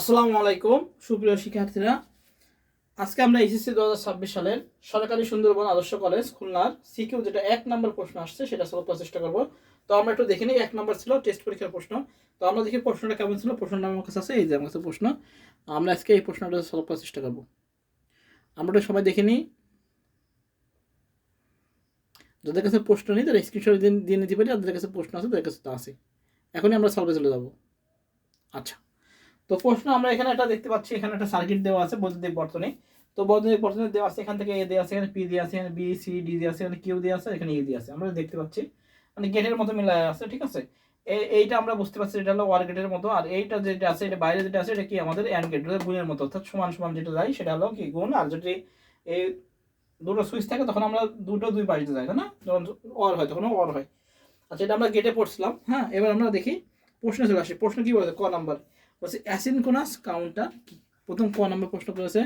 আসসালামু আলাইকুম সুপ্রিয় শিক্ষার্থীরা, আজকে আমরা এইচএসসি 2026 সালের সরকারি সুন্দরবন আদর্শ কলেজ খুলনার সিকিউ যেটা 1 নম্বর প্রশ্ন আসছে সেটা সলভ করার চেষ্টা করব। তো আমরা একটু দেখে নিই, 1 নম্বর ছিল টেস্ট পরীক্ষার প্রশ্ন। তো আমরা দেখি প্রশ্নটা কেমন ছিল। প্রশ্নটা আমার কাছে আছে, এই যে আমার কাছে প্রশ্ন। আমরা আজকে এই প্রশ্নটা সলভ করার চেষ্টা করব। আমরা তো সবাই দেখে নিই, যাদের কাছে প্রশ্ন নেই তারা স্ক্রিনশট দিয়ে নিতে পারি, যাদের কাছে প্রশ্ন আছে তাদের কাছে তো আছে। এখনই আমরা সলভে চলে যাব। আচ্ছা, তো প্রশ্ন আমরা এখানে একটা দেখতে পাচ্ছি, এখানে একটা সার্কিট দেওয়া আছে বৈদ্যুতিক বর্তনী। তো বৈদ্যুতিক বর্তনী দেওয়া আছে, এখান থেকে এ দেওয়া আছে, এখানে পি দেওয়া আছে, এখানে বি সি ডি দেওয়া আছে, এখানে কিউ দেওয়া আছে, এখানে ই দেওয়া আছে। আমরা দেখতে পাচ্ছি মানে গেটের মতো মিলায় আছে, ঠিক আছে। এইটা আমরা বুঝতে পারছি এটা হলো ওয়ার গেটের মতো, আর এইটা যেটা আছে এটা বাইরে যেটা আছে এটা কি আমাদের অ্যান্ড গেট, গুণের মতো, অর্থাৎ সমান সমান যেটা যায় সেটা হলো কি গুণ। আর যদি এই দুটো সুইচ থাকে তখন আমরা দুটো দুই বাড়িতে যাই, তাই না? যখন অর হয় তখন অর হয়। আচ্ছা, এটা আমরা গেটে পড়ছিলাম। হ্যাঁ, এবার আমরা দেখি প্রশ্নে চলে আসি। প্রশ্ন কি বলেছে? ক নাম্বার বলছে অ্যাসিনক্রোনাস কাউন্টার কি। প্রথম ক নাম্বার প্রশ্ন করেছে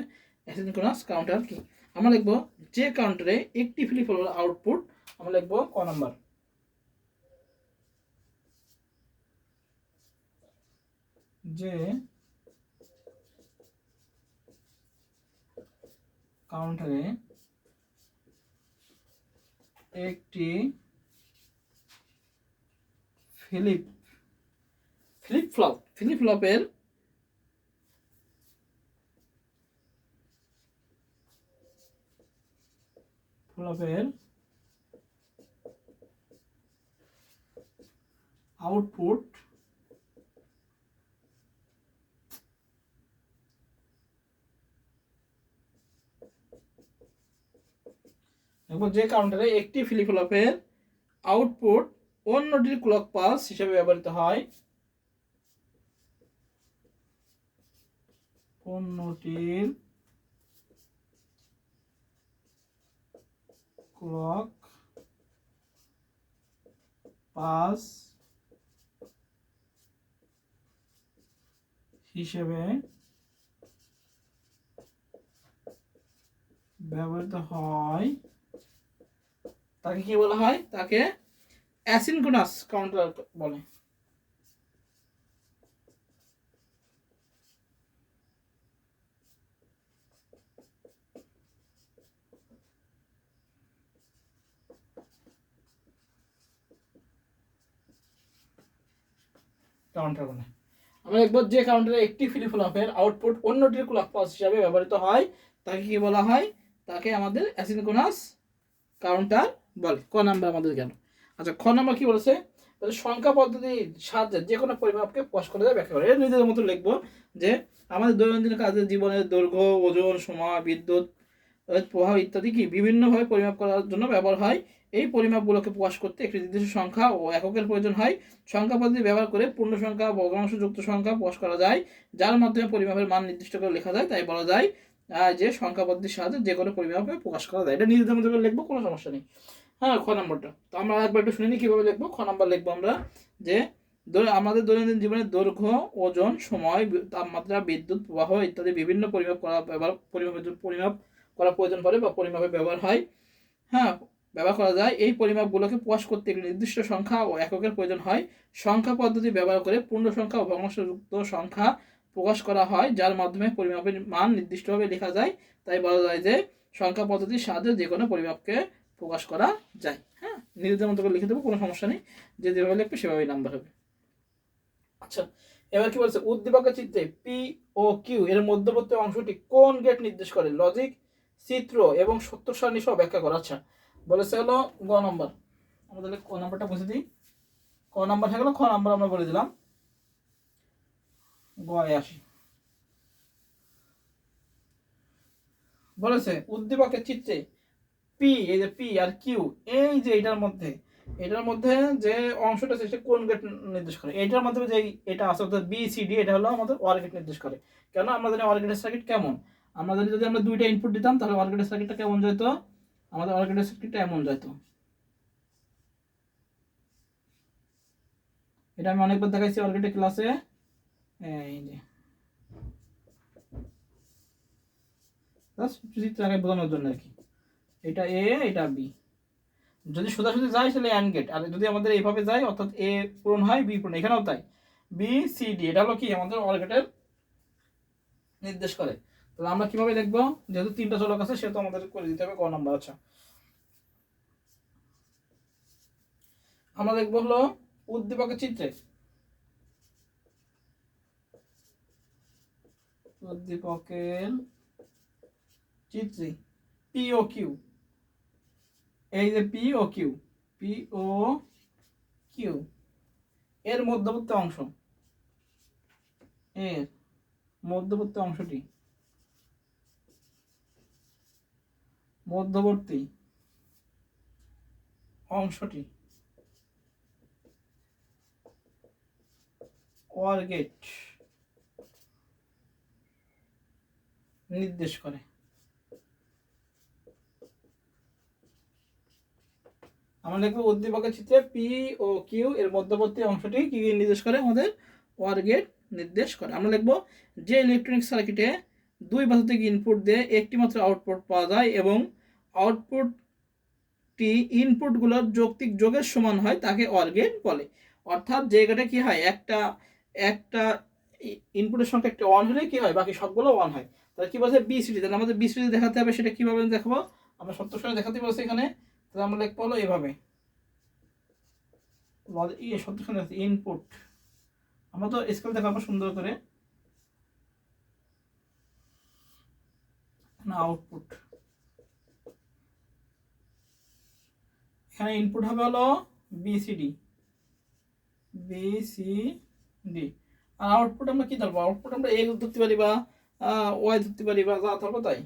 অ্যাসিনক্রোনাস কাউন্টার কি। আমরা লিখবো যে কাউন্টারে একটি ফ্লিপ হলো আউটপুট। আমরা লিখবো ক নাম্বার, যে কাউন্টারে একটি ফ্লিপ ফ্লপের আউটপুট যে কাউন্টারে একটি ফ্লিপ ফ্লপের আউটপুট অন্যটির ক্লক পালস হিসেবে ব্যবহৃত হয়, অন্যটির ক্লক পালস হিসেবে ব্যবহৃত হয়, তাকে কি বলা হয়? তাকে অ্যাসিনক্রোনাস কাউন্টার বলে। কাউন্টার বলে। আমরা দেখব যে কাউন্টারে একটি ফ্লিপ ফ্লপের আউটপুট অন্যটির ক্লক পালস হিসাবে ব্যবহৃত হয় তাকে কি বলা হয়? তাকে আমাদের অ্যাসিনক্রোনাস কাউন্টার বলে। ক নাম্বার আমাদের গেল। আচ্ছা, খ নাম্বার কি বলেছে? সংখ্যা পদ্ধতির সাহায্যে যে কোনো পরিমাপকে প্রকাশ করে দেয়, ব্যাখ্যা করে। এর নিজেদের মতো লিখবো যে আমাদের দৈনন্দিন কাজের জীবনের দৈর্ঘ্য, ওজন, সময়, বিদ্যুৎ প্রভাব ইত্যাদি কি বিভিন্নভাবে পরিমাপ করার জন্য ব্যবহার হয়। এই পরিমাপগুলোকে প্রকাশ করতে একটি নির্দিষ্ট সংখ্যা ও এককের প্রয়োজন হয়। সংখ্যা পদ্ধতি ব্যবহার করে পূর্ণ সংখ্যা, ভগ্নাংশযুক্ত সংখ্যা প্রকাশ করা যায়, যার মাধ্যমে পরিমাপের মান নির্দিষ্ট করে লেখা যায়। তাই বলা যায় যে সংখ্যা পদ্ধতির সাহায্যে যে কোনো পরিমাপে প্রকাশ করা যায়। এটা নিজেদের মতো করে লিখবো, কোনো সমস্যা নেই। হ্যাঁ, খ নম্বরটা তো আমরা একবার একটু শুনে নিই কীভাবে লিখবো। খ নম্বর লিখবো আমরা যে আমাদের দৈনন্দিন জীবনের দৈর্ঘ্য, ওজন, সময়, তাপমাত্রা, বিদ্যুৎ প্রবাহ ইত্যাদি বিভিন্ন পরিমাপ করা প্রয়োজন পড়ে বা পরিমাপে ব্যবহার হয়। হ্যাঁ, ব্যবহার করা যায়। এই পরিমাপগুলোকে প্রকাশ করতে একটি নির্দিষ্ট সংখ্যা ও এককের প্রয়োজন হয়। সংখ্যা পদ্ধতি ব্যবহার করে পূর্ণ সংখ্যা ও ভগ্নাংশযুক্ত সংখ্যা প্রকাশ করা হয়, যার মাধ্যমে পরিমাপের মান নির্দিষ্টভাবে লেখা যায়। তাই বলা যায় যে সংখ্যা পদ্ধতির সাহায্যে যে কোনো পরিমাপকে প্রকাশ করা যায়। হ্যাঁ, নিজেদের মতো করে লিখে দেবো, কোনো সমস্যা নেই। যে যেভাবে লিখবে সেভাবেই নাম্বার হবে। আচ্ছা, এবার কি বলছে? উদ্দীপকের চিত্রে পি ও কিউ এর মধ্যবর্তী অংশটি কোন গেট নির্দেশ করে? লজিক, চিত্র এবং সত্য সারণী সহ ব্যাখ্যা করা। আচ্ছা, বলেছে হলো গ নম্বর। আমরা তাহলে ক নম্বরটা বুঝে দিই। ক নম্বর হয়ে গেল, খ নম্বর আমরা বলে দিলাম। গয়ে আসি। বলেছে উদ্দীপকের চিত্রে পি, এই যে পি আর কিউ, এই যে এটার মধ্যে যে অংশটা আছে সেটা কোন গেট নির্দেশ করে? এটার মাধ্যমে যে এটা আছে অর্থাৎ বি সি ডি, এটা হলো আমাদের ওয়ার গেট নির্দেশ করে। কেন? আমরা জানি ওয়ার গেটের সার্কিট কেমন। আমরা জানি যদি আমরা দুইটা ইনপুট দিতাম তাহলে ওয়ার গেটের সার্কিটটা কেমন যেত? আমাদের ওয়ার গেটের সার্কিটটা এমন যেত। এটা আমি অনেকবার দেখাইছি ওয়ার গেটের ক্লাসে। এই যে জাস্ট চিত্রে বোঝানোর জন্য আর কি। এটা এ, এটা বি। যদি সোজাসুজি যায় তাহলে অ্যান্ড গেট, আর যদি আমাদের এইভাবে যায় অর্থাৎ এ পূরণ হয় বি পূরণ, এখানেও তাই। বি সি ডি এটা হলো কি আমাদের অর গেটের নির্দেশ করে। তাহলে আমরা কিভাবে লিখবো, যেহেতু তিনটা চলক আছে সেহেতু আমাদের করে দিতে হবে ক নাম্বার। আচ্ছা আমরা লিখবো হলো উদ্দীপকের চিত্রে, উদ্দীপকের চিত্রে পি ও কিউ, এই যে P O Q, P O Q এর মধ্যবর্তী অংশ, এর মধ্যবর্তী অংশটি, মধ্যবর্তী অংশটি ওয়ার গেট নির্দেশ করে। আমরা লিখবো উদ্দীপকের চিত্রে পি ও কিউ এর মধ্যবর্তী অংশটি কি নির্দেশ করে, আমাদের ওয়ার গেট নির্দেশ করে। আমরা লিখবো যে ইলেকট্রনিক সার্কিটে দুই বাধা থেকে ইনপুট দিয়ে একটি মাত্র আউটপুট পাওয়া যায় এবং আউটপুটটি ইনপুটগুলোর যৌক্তিক যোগের সমান হয় তাকে ওয়ার গেট বলে। অর্থাৎ যে গেটে কি হয়, একটা একটা ইনপুটের সংখ্যা একটা ওয়ান হলে কি হয়, বাকি সবগুলো ওয়ান হয়। তাহলে কি বলছে বিসিডি, তাহলে আমাদের বিসিডি দেখাতে হবে, সেটা কিভাবে দেখাবো, আমরা সত্য সঙ্গে দেখাতে বলছি এখানে। তাহলে আমরা লিখবো হলো এভাবে, সত্য সঙ্গে ইনপুট, আমরা তো স্কেল দেখাবো সুন্দর করে, না আউটপুট, এখানে ইনপুট হবে হলো বিসিডি, বিসিডি, আর আউটপুট আমরা কি ধরবো, আউটপুট আমরা এ ধরতে পারি বা ওয়াই ধরতে পারি বা যা ধরবো তাই।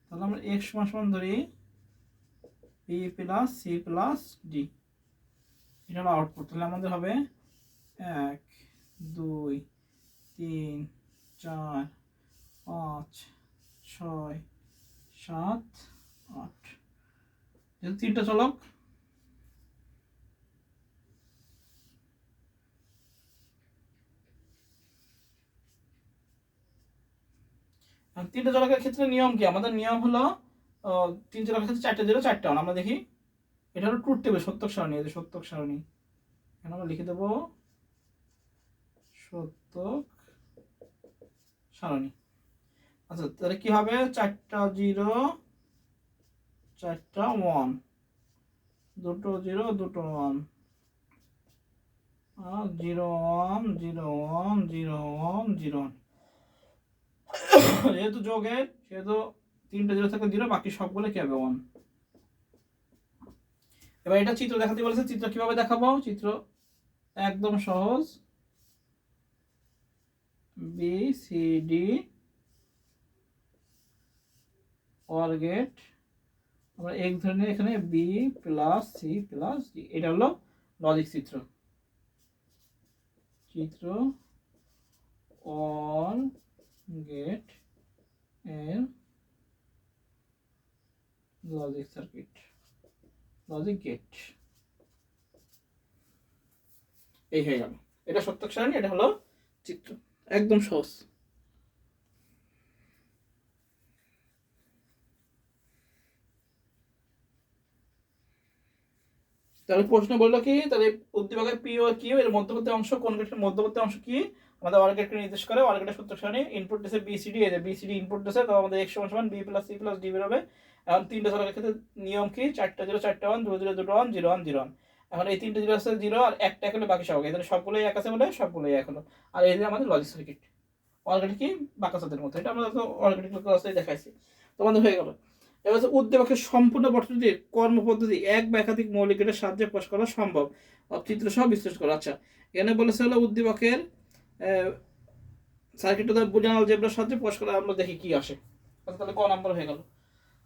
তাহলে আমরা এক্স সমান সমান ধরি B plus C plus D, এটা হলো আউটপুট। তাহলে আমাদের হবে 1 2 3 4 5 6 7 8, যেহেতু তিনটা চলক, তিনটা চলকের ক্ষেত্রে নিয়ম কি, আমাদের নিয়ম হলো তিন চলকের ক্ষেত্রে চারটে জিরো চারটে ওয়ান। আমরা দেখি এটা হলো ট্রুথ টেবিল, সত্যক সারণী, এই যে সত্যক সারণী, এখানে আমরা লিখে দেবো সত্যক সারণী। আচ্ছা তাহলে কি হবে, চারটা জিরো চারটা ওয়ান, দুটো জিরো দুটো ওয়ান, আর 0 1 0 1 0 1 0 1, যেহেতু যোগের সেহেতু তিনটা জিরো থাকলে জিরো, বাকি সবগুলো কি হবে ওয়ান। এবার এটা চিত্র দেখাতে বলেছে, চিত্র কিভাবে দেখাবো, চিত্র একদম সহজ, B C D OR gate, আমরা এক ধরনের এখানে B plus C plus D, এটা হলো লজিক চিত্র, চিত্র অর গেট এর লজিক সার্কিট, লজিক গেট, এই হয়ে গেল। এটা সত্যক সারণী, এটা হলো চিত্র, একদম সহজ। তাহলে প্রশ্ন বললো কি, তাহলে উদ্দীপকের পি ও কিউ এর মধ্যবর্তী অংশ কোন গেটের মধ্যবর্তী অংশ কি, আমাদের ওয়ার গেটকে নির্দেশ করে। ওয়ার গেটের সত্যক সারণী, ইনপুট দিয়েছে বিসিডি, এই যে বিসিডি ইনপুট দিয়েছে, তো আমাদের এক্স সমান সমান B plus C plus D বের হবে। এখন তিনটা চলকের ক্ষেত্রে নিয়ম কি, চারটা জিরো চারটা ওয়ান, দুটো জিরো দুটো ওয়ান, 0 1 0 1। এখন এই তিনটা জিরো আছে জিরো, আর একটা এক হলে বাকি সব, এখানে সবগুলোই এক আছে বলে সবগুলোই এক হলো। আর এই যে আমাদের লজিক সার্কিট, ওয়ার গেট কি বাকাসাদের মতো, এটা আমরা তো ওয়ার গেটের ক্লাসে দেখাইছি, তোমাদের হয়ে গেল। এবার হচ্ছে উদ্দীপকের সম্পূর্ণ বর্তনীর কর্মপদ্ধতি এক বা একাধিক মৌলিক গেটের সাহায্যে প্রকাশ করা সম্ভব, চিত্র সহ বিশ্লেষণ করা। আচ্ছা এখানে বলেছে হলো উদ্দীপকের সার্কিট বুলিয়ান অলজেব্রার সাহায্যে প্রকাশ করা, আমরা দেখি কি আসে। আচ্ছা তাহলে ক নাম্বার হয়ে গেল।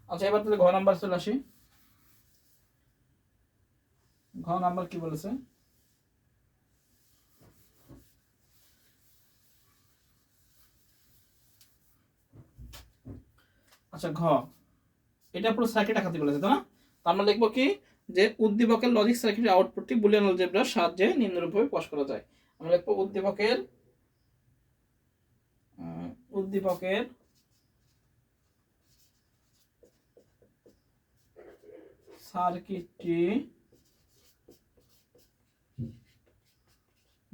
আচ্ছা এবার তাহলে ঘ নাম্বার চলে আসি, ঘ নাম্বার কি বলেছে, আচ্ছা ঘ, এটা পুরো সার্কিট আঁকাতে বলেছে তো না, তো আমরা লিখবো কি, যে উদ্দীপকের লজিক সার্কিটের আউটপুটটি বুলিয়ান অলজেব্রার সাহায্যে নিম্নরূপভাবে প্রকাশ করা যায়। আমরা লিখবো উদ্দীপকের উদ্দীপকের সার্কিটটি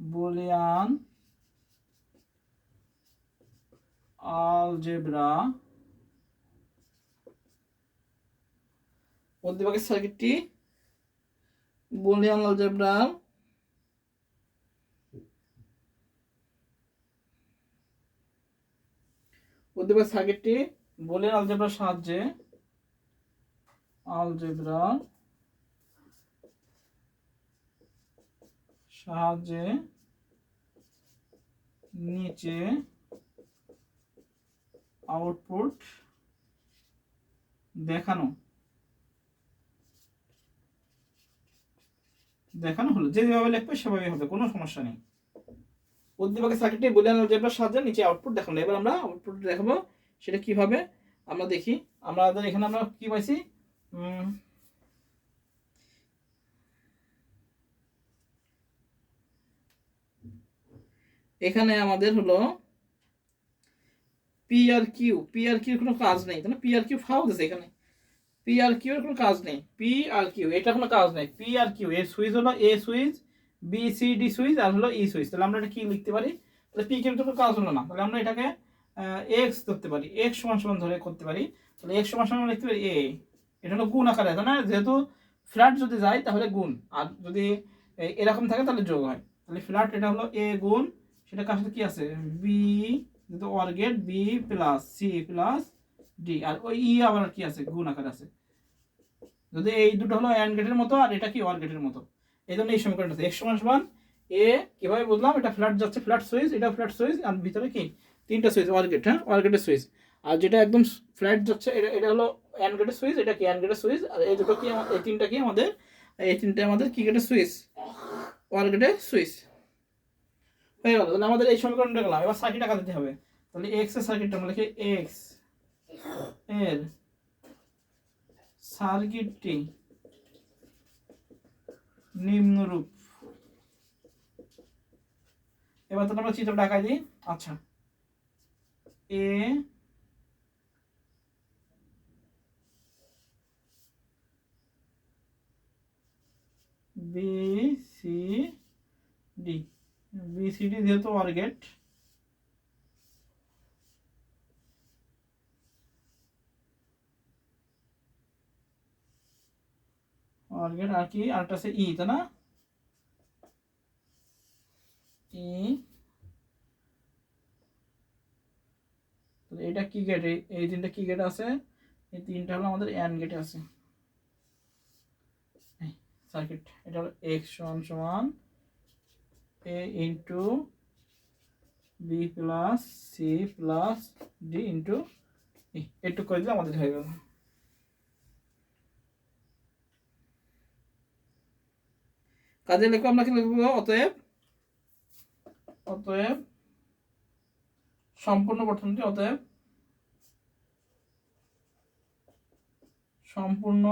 বুলিয়ান আলজেব্রা মধ্যভাগের সার্কিটটি বুলিয়ান আলজেব্রার মধ্যভাগের সার্কিটটি বুলিয়ান আলজেব্রার সাহায্যে নিচে আউটপুট দেখানো হলো। যেভাবে লিখবে সেভাবে হবে, কোনো সমস্যা নেই। উদ্দীপকের সার্কিটটি বুলিয়ান আলজেব্রার সাহায্যে নিচে আউটপুট দেখানো। এবার আমরা আউটপুট দেখাবো, সেটা কিভাবে আমরা দেখি। আমাদের এখানে আমরা কি পাইছি, এখানে আমাদের হলো পি আর কিউ কোনো কাজ নেই, তাই না? পি আর কিউ ফাও দিছে এখানে, পি আর কিউ এর কোনো কাজ নেই। পি আর কিউ এটা কোনো কাজ নেই। পি আর কিউ এর সুইচ হলো A switch, B C D switch আর হলো ই সুইচ। তাহলে আমরা এটা কি লিখতে পারি? তাহলে পি কিউ তো কোনো কাজ হলো না, তাহলে আমরা এটাকে এক্স ধরতে পারি, এক্স সমান সমান ধরে করতে পারি। তাহলে এক্স সমান সমান লিখতে পারি এ, এটা হলো গুণ আকারে, তাই না? যেহেতু ফ্ল্যাট যদি যায় তাহলে গুণ, আর যদি এরকম থাকে তাহলে যোগ হয়। তাহলে ফ্ল্যাট এটা হলো এ গুণ, সেটা কার সাথে কি আছে, বি, যেহেতু OR gate, B plus C plus D, আর ওই ই আবার কি আছে, গুণ আকার আছে। যদি এই দুটো হলো অ্যান্ড গেটের মতো আর এটা কি অর গেটের মতো, এই জন্য এই সমীকরণটা আছে এক্স সমান সমান এ। কিভাবে বুঝলাম? এটা ফ্ল্যাট যাচ্ছে, ফ্ল্যাট সুইচ, এটা ফ্ল্যাট সুইচ, আর ভিতরে কি তিনটা সুইচ, অর গেট, হ্যাঁ অর গেটের সুইচ। আর যেটা একদম ফ্ল্যাট যাচ্ছে এটা হলো অ্যান্ড গেটের সুইচ, এটা কি অ্যান্ড গেটের সুইচ। আর এই দুটো কি, এই তিনটা কি আমাদের, এই তিনটা আমাদের কি গেটের সুইচ, অর গেটের সুইচ। হয়ে গেল। তাহলে আমাদের এই সমীকরণটা গেলাম। এবার সার্কিট আঁকা দিতে হবে। তাহলে এক্স এর সার্কিটটা আমরা লিখি এক্স এর সার্কিটটি নিম্নরূপ। এবার তো আমরা চিত্রটা আঁকাই দিই। আচ্ছা, A B C D, B C D যেহেতু অর গেট, অর গেট, আর কি আরটা আছে ই, তাই না? ই, তাহলে এটা কি গেট, এই তিনটা কি গেট আছে, এই তিনটা হলো আমাদের এন্ড গেটে আছে। সার্কিট এটা হলো এক্স সমান সমান A into B plus C plus D into E, একটু করে দিলে আমাদের হয়ে গেল। কাজে লিখবো, আমরা কি লিখবো, অতএব সম্পূর্ণ বর্তনীটি, অতএব সম্পূর্ণ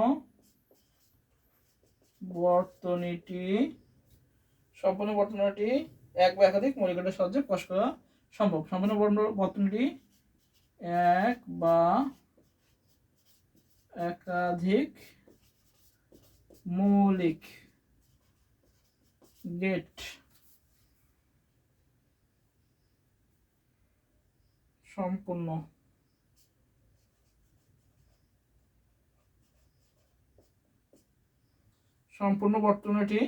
বর্তনীটি এক বা একাধিক মৌলিক সাহায্যে প্রকাশ করা সম্ভব। সম্পূর্ণ বর্তনীটি এক বা একাধিক মৌলিক গেট সম্পূর্ণ বর্তনীটি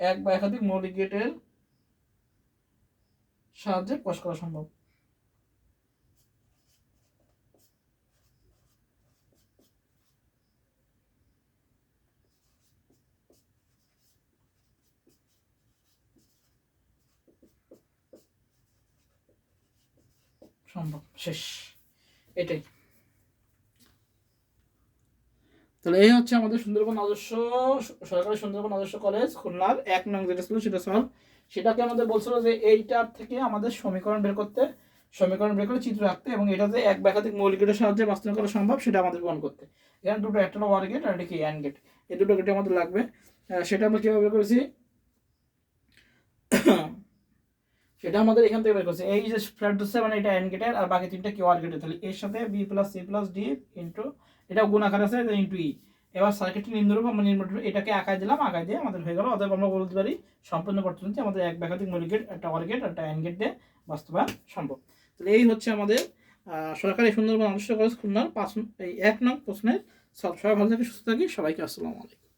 এক বা একাধিক মৌলিক গেটের সাহায্যে প্রকাশ করা সম্ভব। শেষ, এটাই। তাহলে এই হচ্ছে আমাদের সুন্দরবন আদর্শ, সরকারি সুন্দরবন আদর্শ কলেজ খুলনার 1 নং যেটা ছিল সেটা সলভ। সেটাকে আমাদের বলছিল যে এইটার থেকে আমাদের সমীকরণ বের করে চিত্র আঁকতে, এবং এটাতে এক বা একাধিক মৌলিক গেটের সাহায্যে বাস্তবায়ন করা সম্ভব সেটা আমাদের প্রমাণ করতে। এখানে দুটো, একটা হলো ওয়ার গেট আর একটা কি অ্যান্ড গেট, এই দুটো গেটে আমাদের লাগবে। সেটা আমরা কীভাবে বের করেছি, সেটা আমাদের এখান থেকে বের করছে। এই যে ফ্ল্যাট হচ্ছে মানে এটা অ্যান্ড গেটের, আর বাকি তিনটা কি ওয়ার গেটের। তাহলে এর সাথে B plus C plus D into, এটা গুণ আকার আছে ইন্টু ই। এবার সার্কিটটি নিম্নরূপ, আমরা এটাকে আঁকাই দিলাম, আঁকাই দিয়ে আমাদের হয়ে গেল। অতএব আমরা বলতে পারি সম্পূর্ণ বর্তনীতে আমাদের এক বা একাধিক মৌলিক গেট, একটা ওয়ার গেট, একটা অ্যান্ড গেট দিয়ে বাস্তবায়ন সম্ভব। তাহলে এই হচ্ছে আমাদের সরকারি সুন্দরবন আদর্শ কলেজ খুলনার 1 নং প্রশ্নের সব। সবাই ভালো থাকি, সুস্থ থাকি, সবাইকে আসসালামু আলাইকুম।